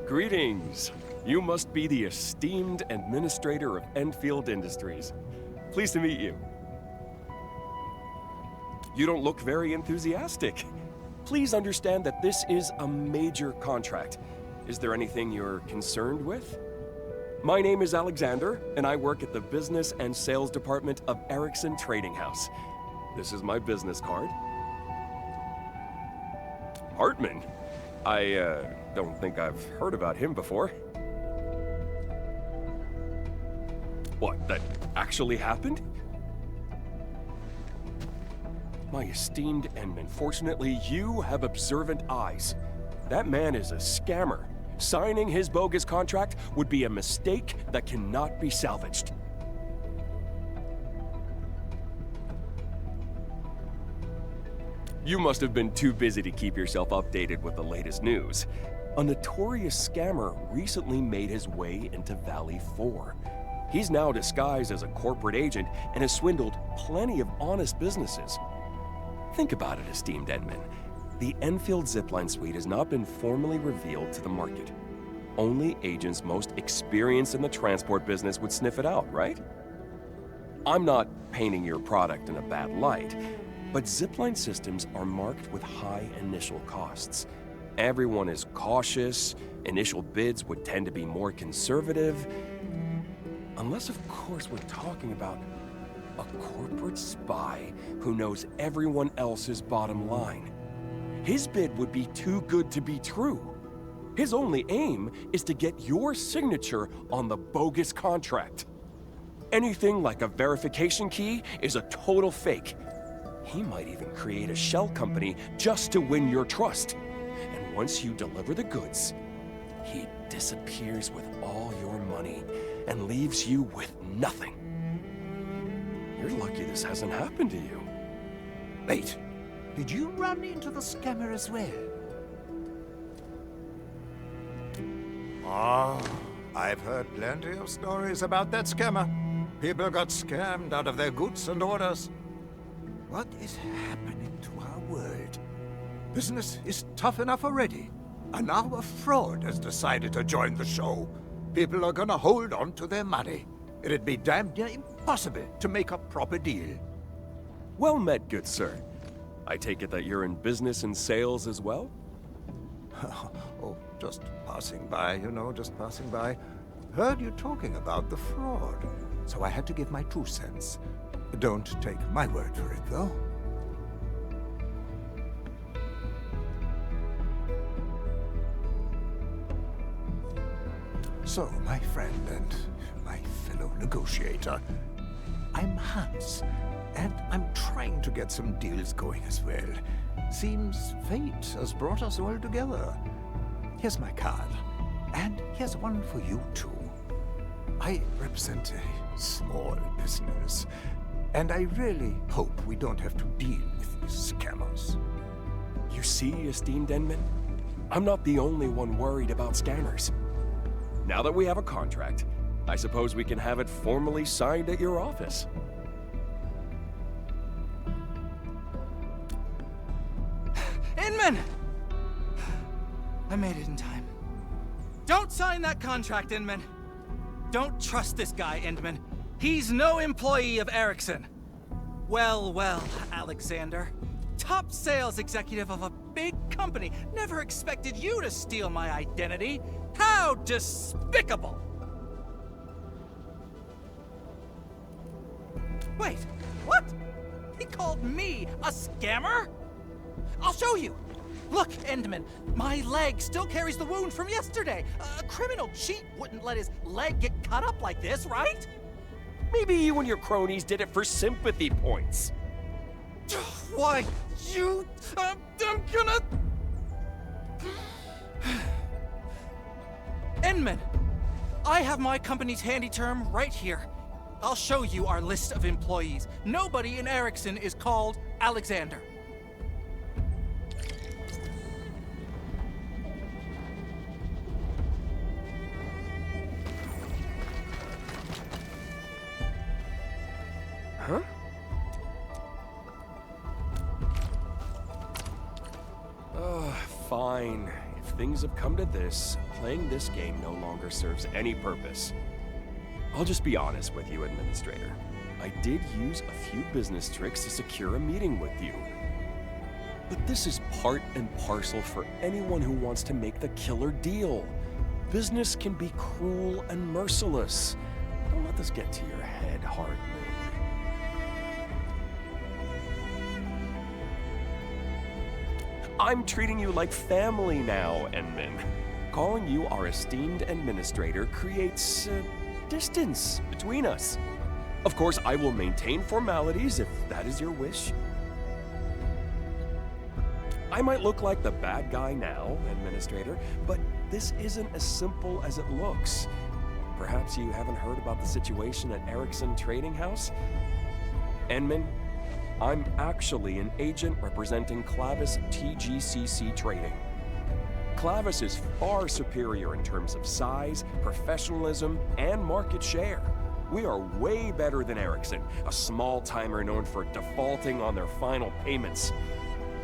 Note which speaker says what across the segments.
Speaker 1: Greetings. You must be the esteemed administrator of Endfield Industries. Pleased to meet you. You don't look very enthusiastic. Please understand that this is a major contract. Is there anything you're concerned with? My name is Alexander, and I work at the Business and Sales Department of Ericsson Trading House. This is my business card. Hartman? I don't think I've heard about him before. What, that actually happened? My esteemed Endman, fortunately, you have observant eyes. That man is a scammer. Signing his bogus contract would be a mistake that cannot be salvaged. You must have been too busy to keep yourself updated with the latest news. A notorious scammer recently made his way into Valley 4. He's now disguised as a corporate agent and has swindled plenty of honest businesses. Think about it, esteemed Endman. The Enfield zipline suite has not been formally revealed to the market. Only agents most experienced in the transport business would sniff it out, right? I'm not painting your product in a bad light, but zipline systems are marked with high initial costs. Everyone is cautious, initial bids would tend to be more conservative, unless of course we're talking about a corporate spy who knows everyone else's bottom line. His bid would be too good to be true. His only aim is to get your signature on the bogus contract. Anything like a verification key is a total fake. He might even create a shell company just to win your trust. And once you deliver the goods, he disappears with all your money and leaves you with nothing. You're lucky this hasn't happened to you.
Speaker 2: Wait, did you run into the scammer as well? Oh, I've heard plenty of stories about that scammer. People got scammed out of their goods and orders. What is happening to our world? Business is tough enough already, and now a fraud has decided to join the show. People are gonna hold on to their money. It'd be damn near impossible to make a proper deal.
Speaker 1: Well met, good sir. I take it that you're in business and sales as well?
Speaker 2: Oh, just passing by, just passing by. Heard you talking about the fraud, so I had to give my 2 cents. Don't take my word for it, though. So, my friend and my fellow negotiator, I'm Hans, and I'm trying to get some deals going as well. Seems fate has brought us all together. Here's my card, and here's one for you too. I represent a small business, and I really hope we don't have to deal with these scammers.
Speaker 1: You see, esteemed Endman? I'm not the only one worried about scammers. Now that we have a contract, I suppose we can have it formally signed at your office.
Speaker 3: Inman! I made it in time. Don't sign that contract, Inman. Don't trust this guy, Endman. He's no employee of Ericsson. Well, Alexander. Top sales executive of a big company. Never expected you to steal my identity. How despicable! Wait, what? He called me a scammer? I'll show you. Look, Endman, my leg still carries the wound from yesterday. A criminal cheat wouldn't let his leg get cut up like this, right?
Speaker 1: Maybe you and your cronies did it for sympathy points.
Speaker 3: Why, you... I'm gonna... Endman, I have my company's handy term right here. I'll show you our list of employees. Nobody in Ericsson is called Alexander.
Speaker 1: Fine. If things have come to this, playing this game no longer serves any purpose. I'll just be honest with you, Administrator. I did use a few business tricks to secure a meeting with you. But this is part and parcel for anyone who wants to make the killer deal. Business can be cruel and merciless. Don't let this get to your head, Hardman. I'm treating you like family now, Enman. Calling you our esteemed administrator creates distance between us. Of course, I will maintain formalities if that is your wish. I might look like the bad guy now, Administrator, but this isn't as simple as it looks. Perhaps you haven't heard about the situation at Erickson Trading House? Enman, I'm actually an agent representing Clavis TGCC Trading. Clavis is far superior in terms of size, professionalism, and market share. We are way better than Erickson, a small-timer known for defaulting on their final payments.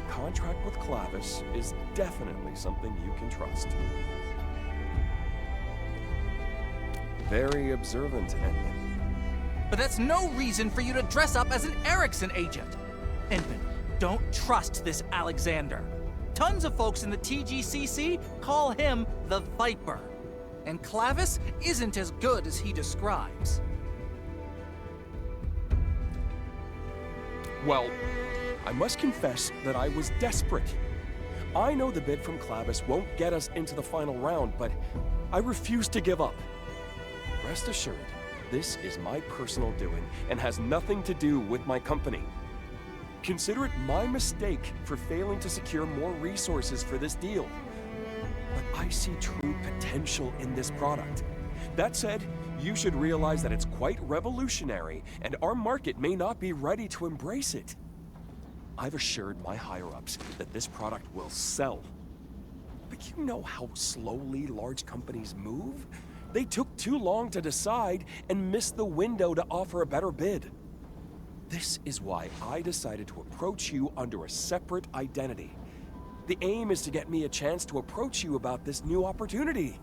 Speaker 1: Contract with Clavis is definitely something you can trust. Very observant, Enman.
Speaker 3: But that's no reason for you to dress up as an Erickson agent. Enman, don't trust this Alexander. Tons of folks in the TGCC call him the Viper. And Clavis isn't as good as he describes.
Speaker 1: Well, I must confess that I was desperate. I know the bid from Clavis won't get us into the final round, but I refuse to give up. Rest assured, this is my personal doing and has nothing to do with my company. Consider it my mistake for failing to secure more resources for this deal. But I see true potential in this product. That said, you should realize that it's quite revolutionary, and our market may not be ready to embrace it. I've assured my higher-ups that this product will sell. But you know how slowly large companies move? They took too long to decide and missed the window to offer a better bid. This is why I decided to approach you under a separate identity. The aim is to get me a chance to approach you about this new opportunity.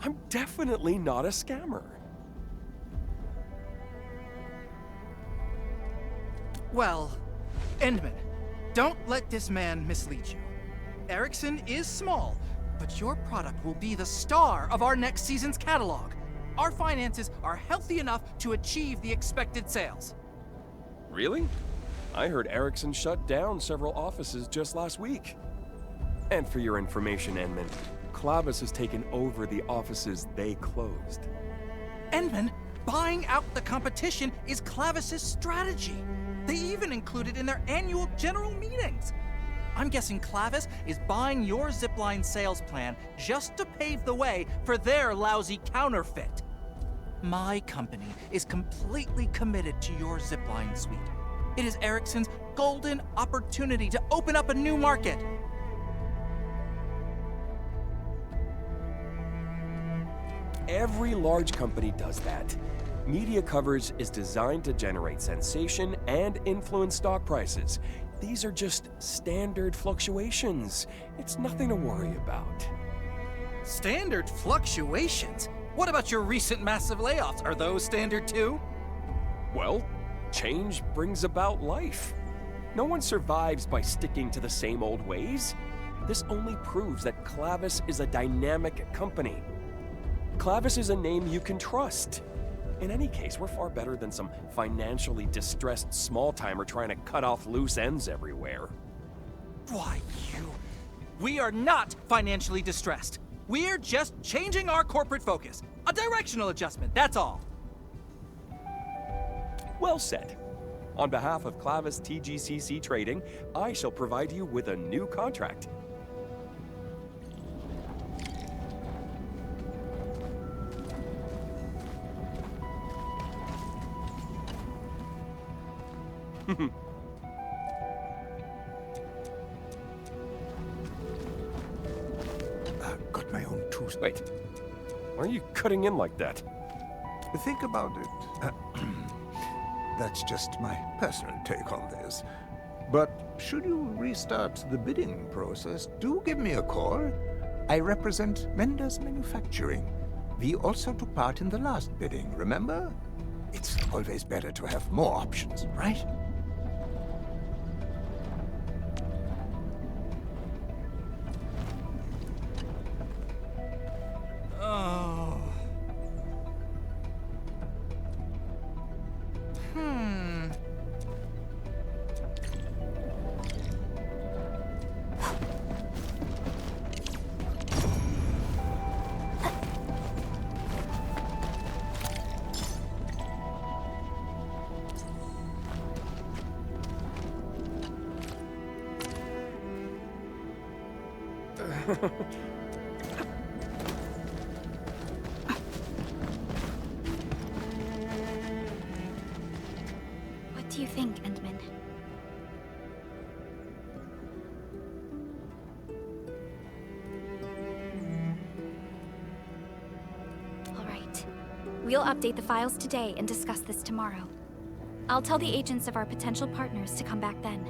Speaker 1: I'm definitely not a scammer.
Speaker 3: Well, Endman, don't let this man mislead you. Erickson is small, but your product will be the star of our next season's catalog. Our finances are healthy enough to achieve the expected sales.
Speaker 1: Really? I heard Erickson shut down several offices just last week. And for your information, Enman, Clavis has taken over the offices they closed.
Speaker 3: Endman, buying out the competition is Clavis's strategy. They even include it in their annual general meetings. I'm guessing Clavis is buying your zipline sales plan just to pave the way for their lousy counterfeit. My company is completely committed to your zipline suite. It is Erickson's golden opportunity to open up a new market.
Speaker 1: Every large company does that. Media coverage is designed to generate sensation and influence stock prices. These are just standard fluctuations. It's nothing to worry about.
Speaker 3: Standard fluctuations? What about your recent massive layoffs? Are those standard too?
Speaker 1: Well, change brings about life. No one survives by sticking to the same old ways. This only proves that Clavis is a dynamic company. Clavis is a name you can trust. In any case, we're far better than some financially distressed small-timer trying to cut off loose ends everywhere.
Speaker 3: Why, we are not financially distressed. We're just changing our corporate focus. A directional adjustment, that's all.
Speaker 1: Well said. On behalf of Clavis TGCC Trading, I shall provide you with a new contract.
Speaker 2: Got my own tooth.
Speaker 1: Wait, why are you cutting in like that?
Speaker 2: Think about it. That's just my personal take on this. But should you restart the bidding process, do give me a call. I represent Mendes Manufacturing. We also took part in the last bidding, remember? It's always better to have more options, right?
Speaker 3: Oh.
Speaker 4: What do you think, Endman? All right. We'll update the files today and discuss this tomorrow. I'll tell the agents of our potential partners to come back then.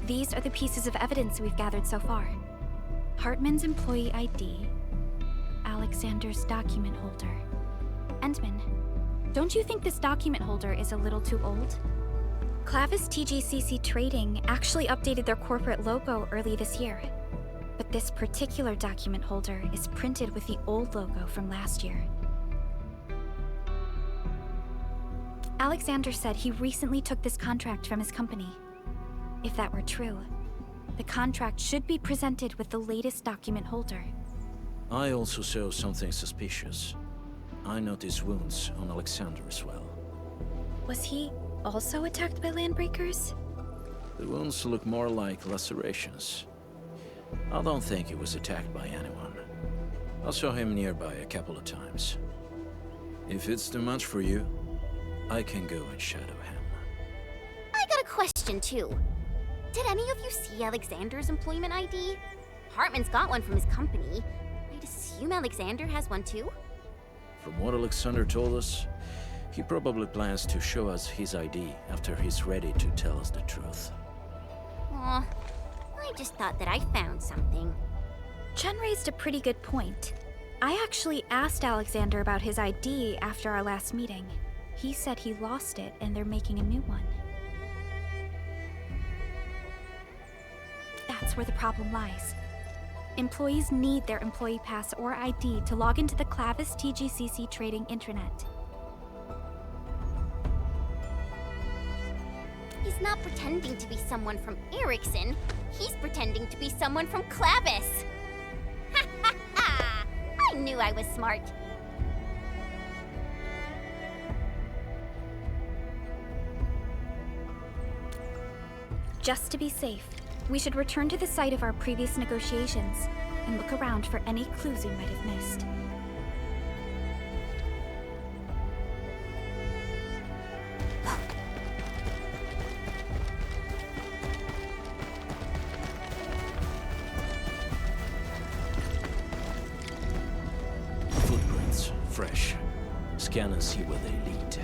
Speaker 4: These are the pieces of evidence we've gathered so far. Hartman's employee ID, Alexander's document holder. Endman, don't you think this document holder is a little too old? Clavis TGCC Trading actually updated their corporate logo early this year. But this particular document holder is printed with the old logo from last year. Alexander said he recently took this contract from his company. If that were true, the contract should be presented with the latest document holder.
Speaker 5: I also saw something suspicious. I noticed wounds on Alexander as well.
Speaker 4: Was he also attacked by landbreakers?
Speaker 5: The wounds look more like lacerations. I don't think he was attacked by anyone. I saw him nearby a couple of times. If it's too much for you, I can go and shadow him.
Speaker 6: I got a question too. Did any of you see Alexander's employment ID? Hartman's got one from his company. I'd assume Alexander has one too?
Speaker 5: From what Alexander told us, he probably plans to show us his ID after he's ready to tell us the truth.
Speaker 6: Aw, I just thought that I found something.
Speaker 4: Chen raised a pretty good point. I actually asked Alexander about his ID after our last meeting. He said he lost it and they're making a new one. That's where the problem lies. Employees need their employee pass or ID to log into the Clavis TGCC Trading intranet.
Speaker 6: He's not pretending to be someone from Ericsson. He's pretending to be someone from Clavis. Ha ha ha! I knew I was smart.
Speaker 4: Just to be safe, we should return to the site of our previous negotiations and look around for any clues we might have missed.
Speaker 5: scan and see where they lead.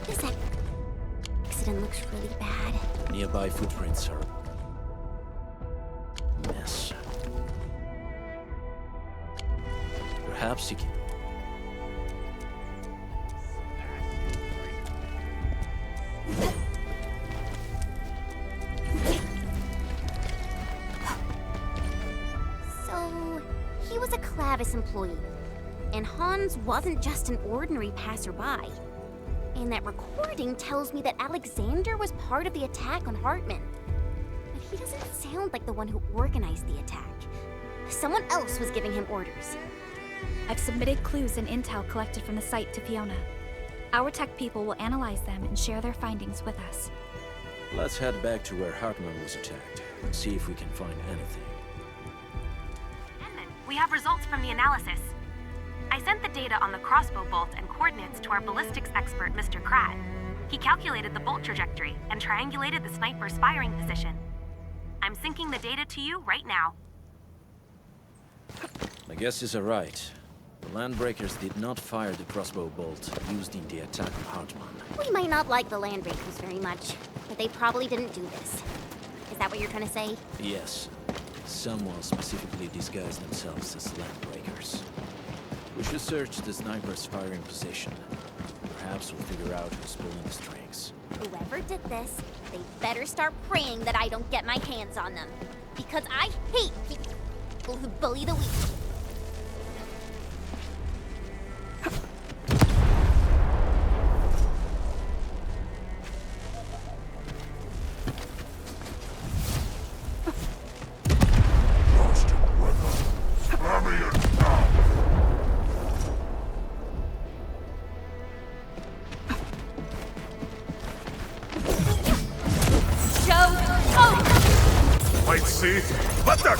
Speaker 6: This accident looks really bad.
Speaker 5: Nearby footprints are a mess. Perhaps you can...
Speaker 6: So, he was a Clavis employee, and Hans wasn't just an ordinary passerby. And that recording tells me that Alexander was part of the attack on Hartman. But he doesn't sound like the one who organized the attack. Someone else was giving him orders.
Speaker 4: I've submitted clues and intel collected from the site to Fiona. Our tech people will analyze them and share their findings with us.
Speaker 5: Let's head back to where Hartman was attacked and see if we can find anything.
Speaker 7: Edmund, we have results from the analysis. I sent the data on the crossbow bolt and coordinates to our ballistics expert, Mr. Kratt. He calculated the bolt trajectory and triangulated the sniper's firing position. I'm syncing the data to you right now.
Speaker 5: My guesses are right. The Landbreakers did not fire the crossbow bolt used in the attack on Hartman.
Speaker 6: We might not like the Landbreakers very much, but they probably didn't do this. Is that what you're trying to say?
Speaker 5: Yes. Someone specifically disguised themselves as Landbreakers. We should search the sniper's firing position. Perhaps we'll figure out who's pulling the strings.
Speaker 6: Whoever did this, they better start praying that I don't get my hands on them. Because I hate people who bully the weak.
Speaker 2: Wait, see? What the?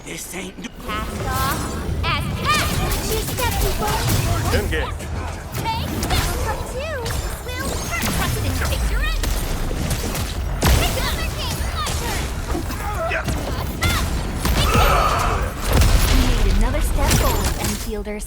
Speaker 3: This ain't...
Speaker 6: Cast off as cast! She stepped people!
Speaker 1: Engage.
Speaker 6: Take this from two! Will hurt! Trust in picture it! Take another game! My turn! You made another step forward, Enfielders.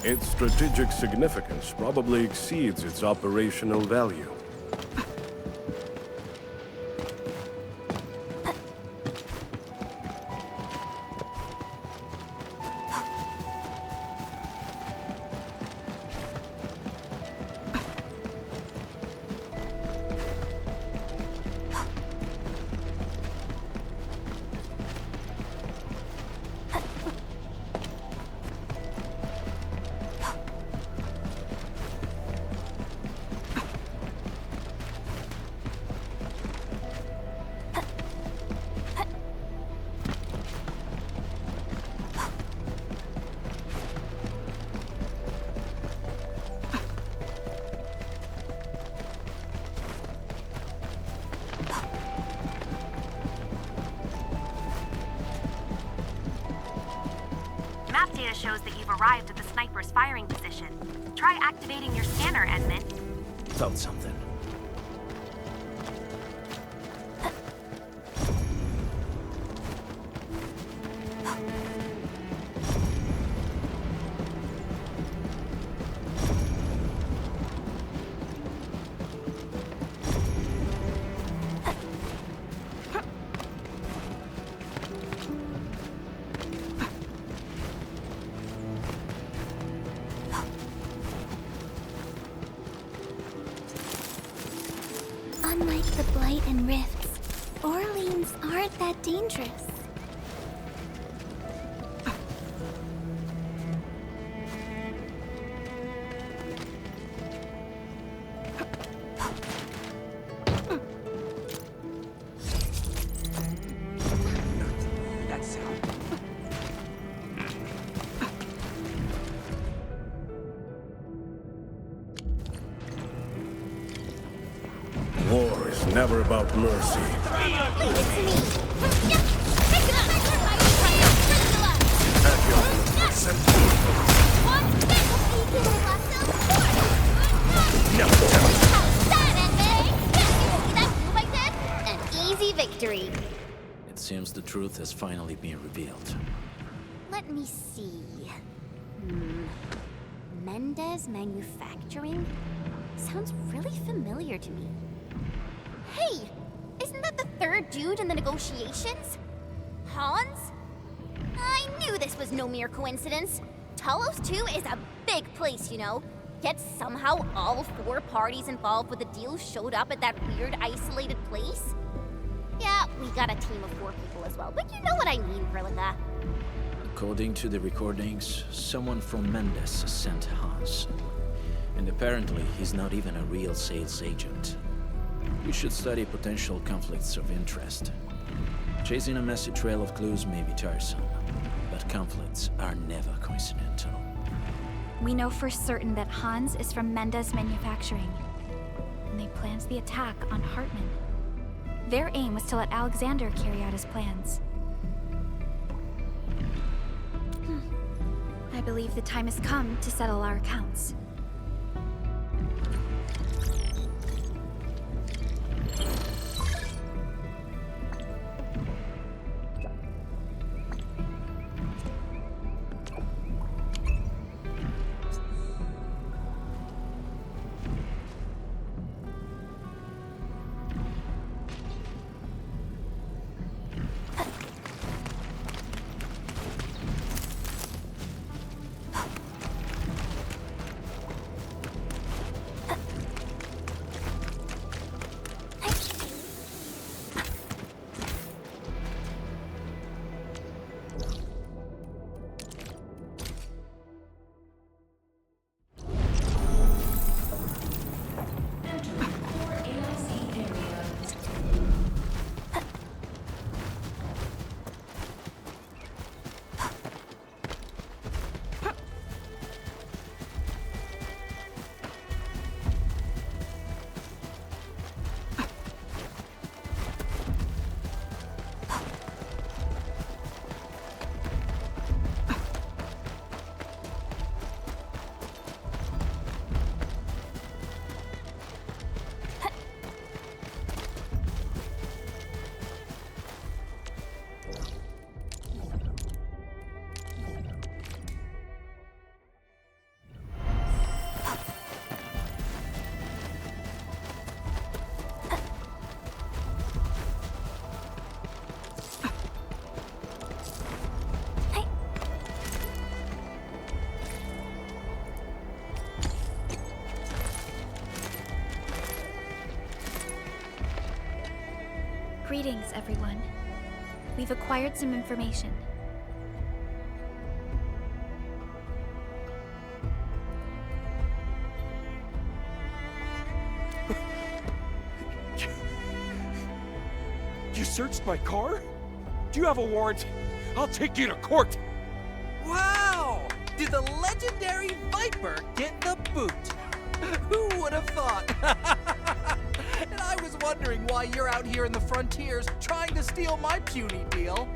Speaker 8: Its strategic significance probably exceeds its operational value.
Speaker 7: map data shows that you've arrived at the sniper's firing position. Try activating your scanner, Edmund.
Speaker 5: Felt something.
Speaker 6: Unlike the Blight and Rifts, Orleans aren't that dangerous.
Speaker 8: War is never about mercy.
Speaker 6: Leave it to me. Yep. Pick it up. An easy victory.
Speaker 5: It seems the truth has finally been revealed.
Speaker 6: Let me see. Mendez Manufacturing? Sounds really familiar to me. Hey! Isn't that the third dude in the negotiations? Hans? I knew this was no mere coincidence. Talos 2 is a big place, you know. Yet somehow all 4 parties involved with the deal showed up at that weird isolated place? Yeah, we got a team of 4 people as well, but you know what I mean, Verlica.
Speaker 5: According to the recordings, someone from Mendes sent Hans. And apparently, he's not even a real sales agent. We should study potential conflicts of interest. Chasing a messy trail of clues may be tiresome, but conflicts are never coincidental.
Speaker 4: We know for certain that Hans is from Mendez Manufacturing, and they planned the attack on Hartman. Their aim was to let Alexander carry out his plans. I believe the time has come to settle our accounts. Greetings, everyone. We've acquired some information.
Speaker 1: You searched my car? Do you have a warrant? I'll take you to court!
Speaker 3: Wow! Did the legendary Viper get the boot? Who would have thought? And I was wondering why you're out here in the frontiers trying to steal my puny deal.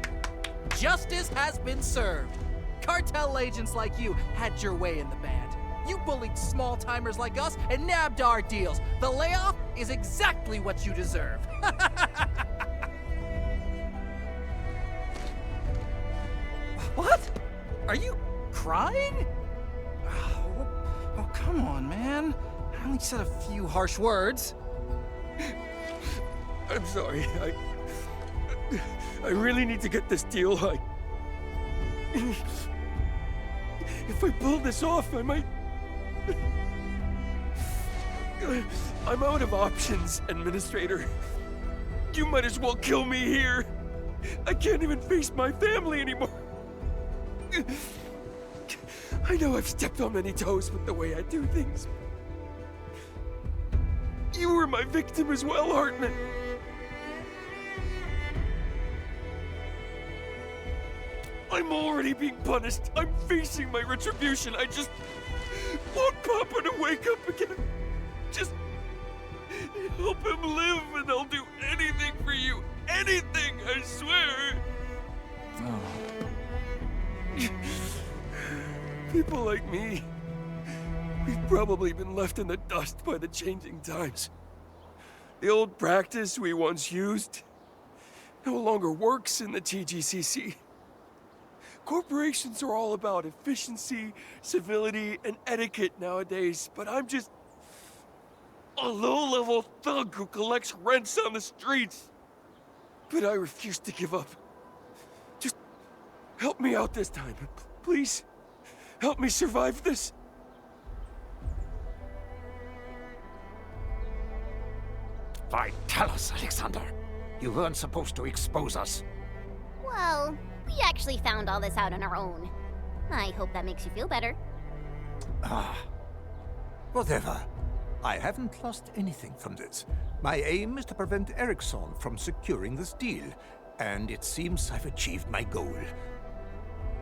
Speaker 3: Justice has been served. Cartel agents like you had your way in the band. You bullied small-timers like us and nabbed our deals. The layoff is exactly what you deserve. What? Are you crying? Oh, come on, man. I only said a few harsh words.
Speaker 1: I'm sorry. I really need to get this deal. If I pull this off, I might... I'm out of options, Administrator. You might as well kill me here. I can't even face my family anymore. I know I've stepped on many toes with the way I do things. You were my victim as well, Hartman. I'm already being punished. I'm facing my retribution. I just want Papa to wake up again. Just help him live and I'll do anything for you. Anything, I swear.
Speaker 3: Oh.
Speaker 1: People like me, we've probably been left in the dust by the changing times. The old practice we once used no longer works in the TGCC. Corporations are all about efficiency, civility, and etiquette nowadays, but I'm just a low-level thug who collects rents on the streets. But I refuse to give up. Just help me out this time, please. Help me survive this.
Speaker 2: Why, tell us, Alexander. You weren't supposed to expose us.
Speaker 6: Well, we actually found all this out on our own. I hope that makes you feel better.
Speaker 2: Whatever. I haven't lost anything from this. My aim is to prevent Erickson from securing this deal, and it seems I've achieved my goal.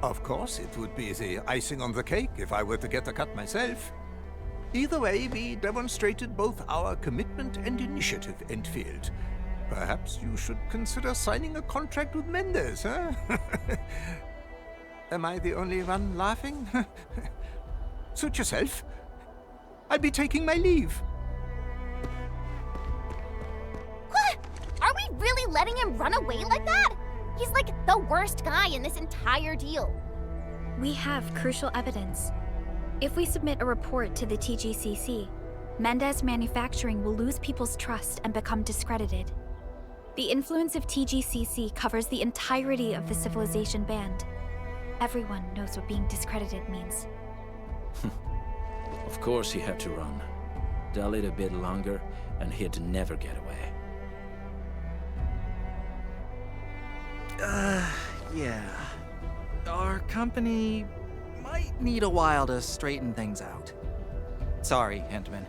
Speaker 2: Of course, it would be the icing on the cake if I were to get a cut myself. Either way, we demonstrated both our commitment and initiative, Endfield. Perhaps you should consider signing a contract with Mendes, huh? Am I the only one laughing? Suit yourself. I'll be taking my leave.
Speaker 6: What? Are we really letting him run away like that? He's like the worst guy in this entire deal.
Speaker 4: We have crucial evidence. If we submit a report to the TGCC, Mendez Manufacturing will lose people's trust and become discredited. The influence of TGCC covers the entirety of the Civilization band. Everyone knows what being discredited means.
Speaker 5: Of course he had to run. Dull it a bit longer, and he'd never get away.
Speaker 3: Yeah. Our company might need a while to straighten things out. Sorry, Hintman.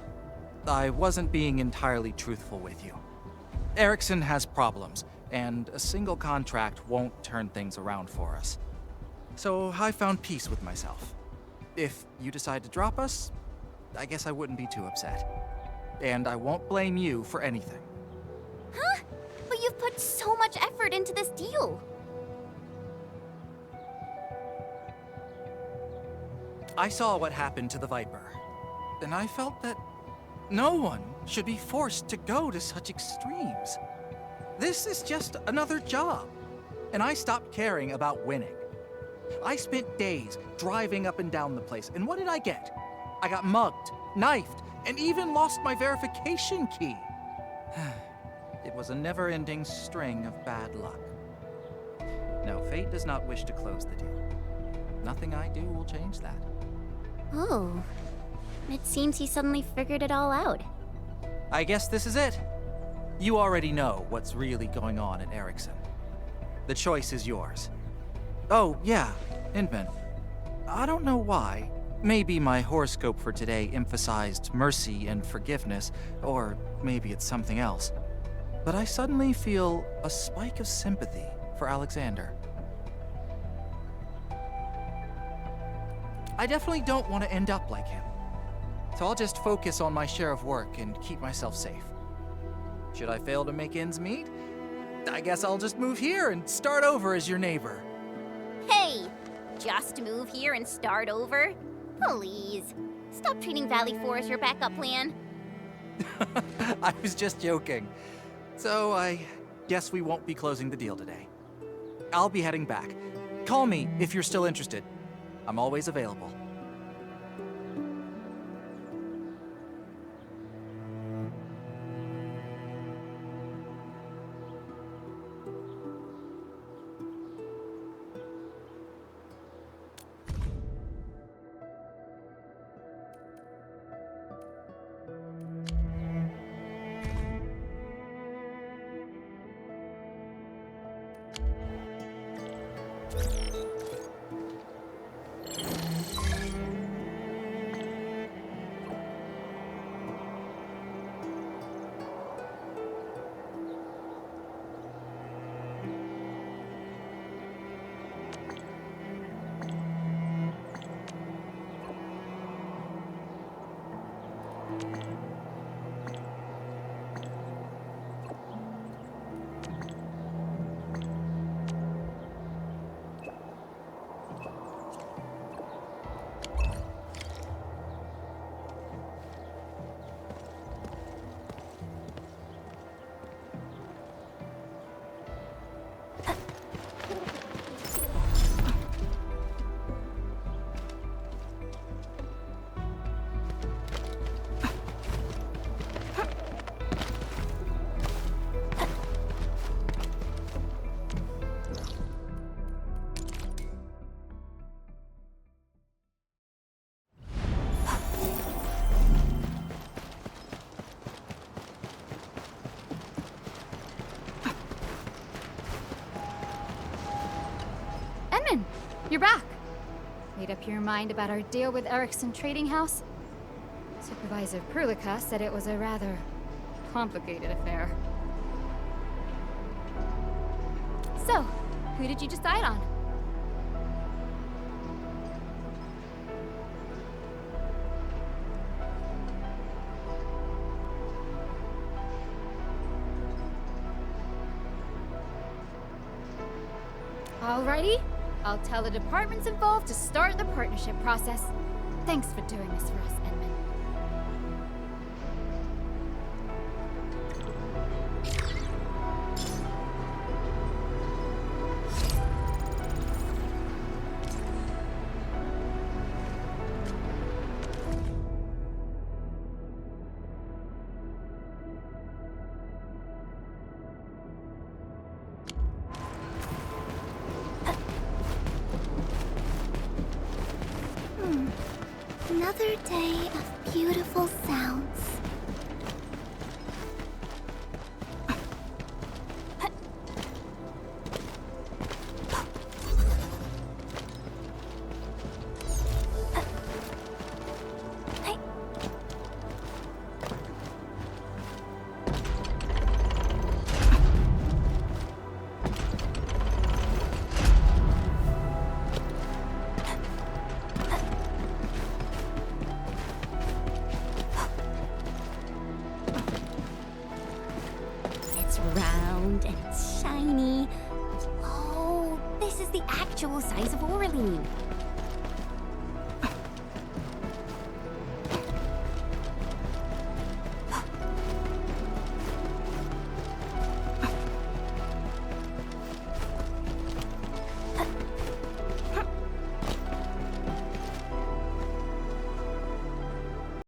Speaker 3: I wasn't being entirely truthful with you. Erickson has problems, and a single contract won't turn things around for us. So I found peace with myself. If you decide to drop us, I guess I wouldn't be too upset. And I won't blame you for anything.
Speaker 6: Huh? But you've put so much effort into this deal.
Speaker 3: I saw what happened to the Viper, and I felt that no one should be forced to go to such extremes. This is just another job, and I stopped caring about winning. I spent days driving up and down the place, and what did I get? I got mugged, knifed, and even lost my verification key. It was a never-ending string of bad luck. No, fate does not wish to close the deal. Nothing I do will change that.
Speaker 6: Oh. It seems he suddenly figured it all out.
Speaker 3: I guess this is it. You already know what's really going on at Erickson. The choice is yours. Oh, yeah, Inman. I don't know why. Maybe my horoscope for today emphasized mercy and forgiveness, or maybe it's something else. But I suddenly feel a spike of sympathy for Alexander. I definitely don't want to end up like him. So I'll just focus on my share of work and keep myself safe. Should I fail to make ends meet, I guess I'll just move here and start over as your neighbor.
Speaker 6: Hey! just move here and start over? Please, stop treating Valley 4 as your backup plan.
Speaker 3: I was just joking. So I guess we won't be closing the deal today. I'll be heading back. Call me if you're still interested. I'm always available.
Speaker 4: You're back. Made up your mind about our deal with Erickson Trading House? Supervisor Perlica said it was a rather complicated affair. So, who did you decide on? Alrighty. I'll tell the departments involved to start the partnership process. Thanks for doing this for us, Edmund.
Speaker 6: Another day of beautiful sounds. Round and it's shiny. Oh, this is the actual size of Oraline.